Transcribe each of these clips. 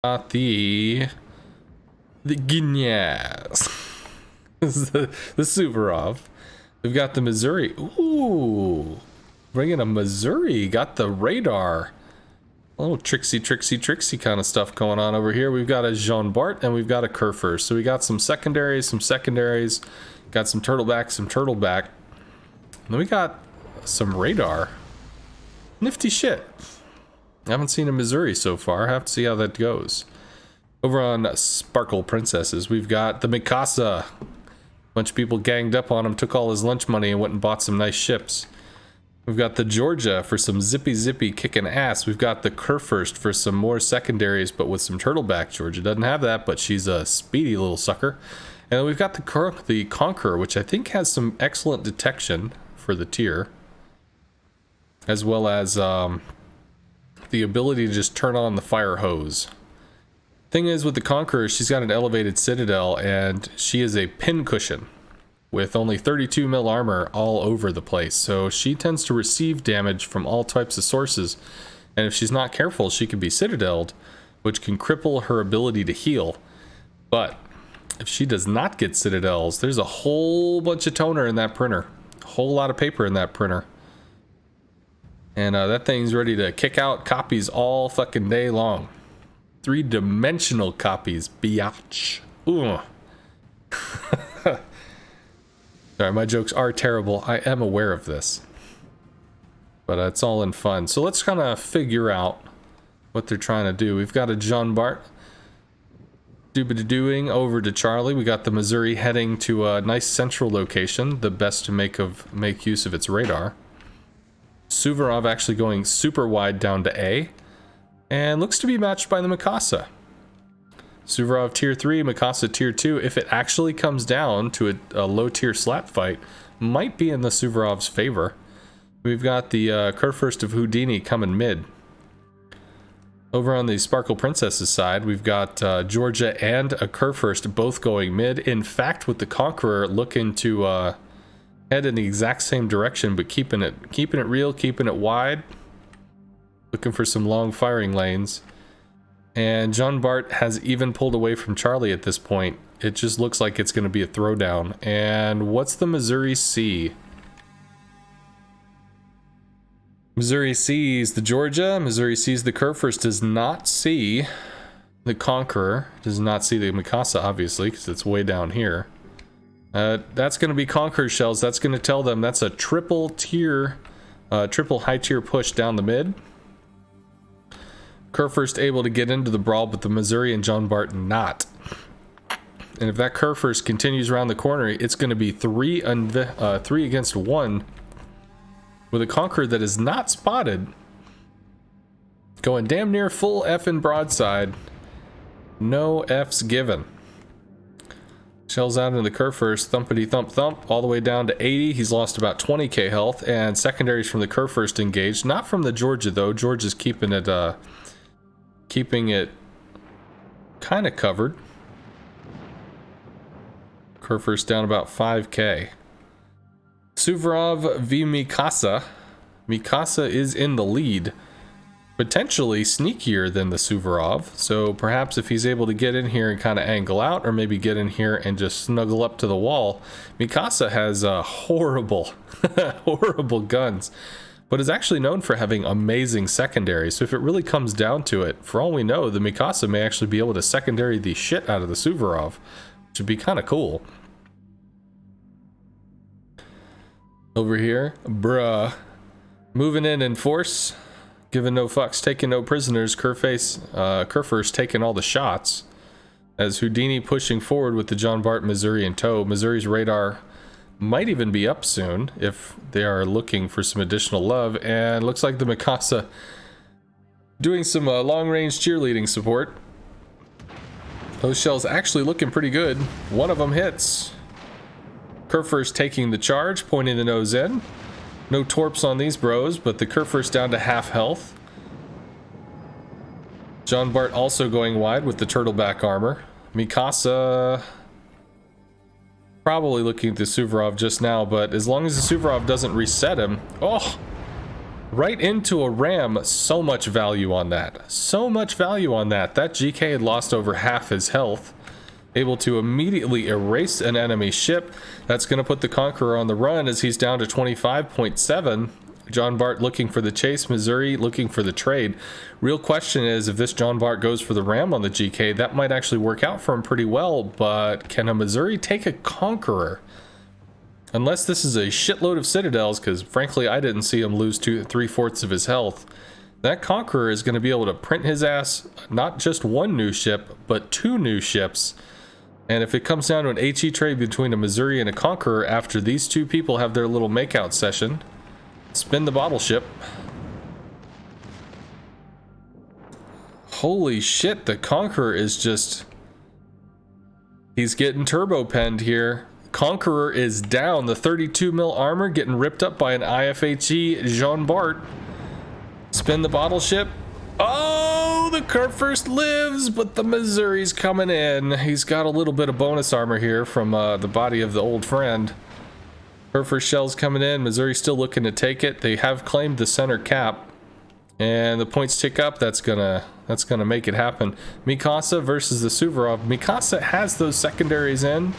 Got the Guignaz. the Suvorov. We've got the Missouri. Ooh, bringing a Missouri. Got the radar. A little tricksy kind of stuff going on over here. We've got a Jean Bart and we've got a Kerfer. So we got some secondaries. Got some turtleback. And then we got some radar. Nifty shit. I haven't seen a Missouri so far. I have to see how that goes. Over on Sparkle Princesses, we've got the Mikasa. Bunch of people ganged up on him, took all his lunch money and went and bought some nice ships. We've got the Georgia for some zippy kicking ass. We've got the Kurfürst for some more secondaries, but with some turtleback. Georgia doesn't have that, but she's a speedy little sucker. And then we've got the Conqueror, which I think has some excellent detection for the tier, as well as the ability to just turn on the fire hose. Thing is, with the Conqueror, she's got an elevated citadel, and she is a pincushion with only 32 mil armor all over the place. So she tends to receive damage from all types of sources, and if she's not careful, she can be citadeled, which can cripple her ability to heal. But if she does not get citadels, there's a whole bunch of toner in that printer. A whole lot of paper in that printer. And that thing's ready to kick out copies all fucking day long. 3-dimensional copies, biatch. Ooh. Sorry, my jokes are terrible. I am aware of this. But it's all in fun. So let's kind of figure out what they're trying to do. We've got a Jean Bart doing over to Charlie. We got the Missouri heading to a nice central location, the best to make use of its radar. Suvorov actually going super wide down to A, and looks to be matched by the Mikasa. Suvorov tier 3, Mikasa tier 2. If it actually comes down to a low tier slap fight, might be in the Suvorov's favor. We've got the Kurfürst of Houdini coming mid. Over on the Sparkle Princesses side, we've got Georgia and a Kurfürst both going mid. In fact, with the Conqueror looking to head in the exact same direction, but keeping it real, keeping it wide, looking for some long firing lanes. And Jean Bart has even pulled away from Charlie at this point. It just looks like it's going to be a throwdown. And what's the Missouri C? Missouri sees the Georgia. Missouri sees the Kurfürst. Does not see the Conqueror. Does not see the Mikasa, obviously, because it's way down here. That's going to be Conqueror shells. That's going to tell them that's a triple high tier push down the mid. Kurfürst able to get into the brawl, but the Missouri and Jean Bart not. And if that Kurfürst continues around the corner, it's going to be 3 against 1 with a Conqueror that is not spotted. Going damn near full effing broadside. No F's given. Shells out into the Kurfürst, thumpity thump, all the way down to 80. He's lost about 20k health, and secondaries from the Kurfürst engaged. Not from the Georgia though. Georgia's keeping it kind of covered. Kurfürst down about 5k. Suvorov v Mikasa. Mikasa is in the lead. Potentially sneakier than the Suvorov, so perhaps if he's able to get in here and kind of angle out, or maybe get in here and just snuggle up to the wall. Mikasa has horrible guns, but is actually known for having amazing secondaries. So if it really comes down to it, for all we know, the Mikasa may actually be able to secondary the shit out of the Suvorov, which would be kind of cool. Over here, bruh, moving in force. Giving no fucks, taking no prisoners. Kurfürst taking all the shots. As Houdini pushing forward with the Jean Bart Missouri in tow. Missouri's radar might even be up soon if they are looking for some additional love. And looks like the Mikasa doing some long-range cheerleading support. Those shells actually looking pretty good. One of them hits. Kurfürst taking the charge, pointing the nose in. No torps on these bros, but the Kurfürst down to half health. Jean Bart also going wide with the turtleback armor. Mikasa probably looking at the Suvorov just now, but as long as the Suvorov doesn't reset him... Oh! Right into a ram. So much value on that. So much value on that. That GK had lost over half his health. Able to immediately erase an enemy ship. That's going to put the Conqueror on the run as he's down to 25.7. John Bart looking for the chase. Missouri looking for the trade. Real question is, if this John Bart goes for the ram on the GK, that might actually work out for him pretty well. But can a Missouri take a Conqueror? Unless this is a shitload of citadels, because frankly I didn't see him lose 3/4 of his health. That Conqueror is going to be able to print his ass not just one new ship, but 2 new ships. And if it comes down to an HE trade between a Missouri and a Conqueror after these two people have their little makeout session, spin the bottle ship. Holy shit, the Conqueror is just... he's getting turbo penned here. Conqueror is down. The 32 mil armor getting ripped up by an IFHE Jean Bart. Spin the bottle ship. Oh, the Kurfürst lives, but the Missouri's coming in. He's got a little bit of bonus armor here from the body of the old friend. Kurfürst shells coming in. Missouri still looking to take it. They have claimed the center cap, and the points tick up. That's gonna make it happen. Mikasa versus the Suvorov. Mikasa has those secondaries in,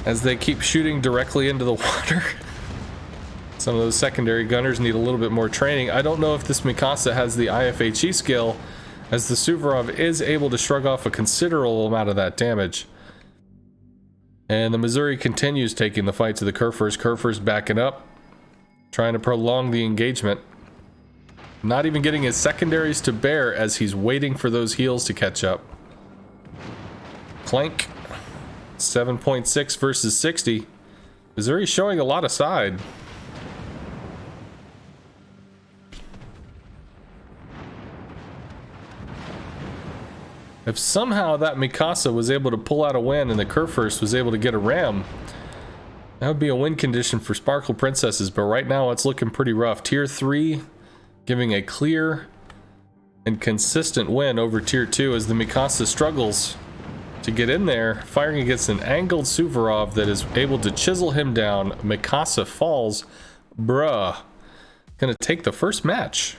as they keep shooting directly into the water. Some of those secondary gunners need a little bit more training. I don't know if this Mikasa has the IFHE skill, as the Suvorov is able to shrug off a considerable amount of that damage. And the Missouri continues taking the fight to the Kurfürst. Kurfürst backing up, trying to prolong the engagement. Not even getting his secondaries to bear as he's waiting for those heals to catch up. Clank. 7.6 versus 60. Missouri showing a lot of side. If somehow that Mikasa was able to pull out a win and the Kurfürst was able to get a ram, that would be a win condition for Sparkle Princesses, but right now it's looking pretty rough. Tier 3 giving a clear and consistent win over Tier 2 as the Mikasa struggles to get in there, firing against an angled Suvorov that is able to chisel him down. Mikasa falls. Bruh. Gonna take the first match.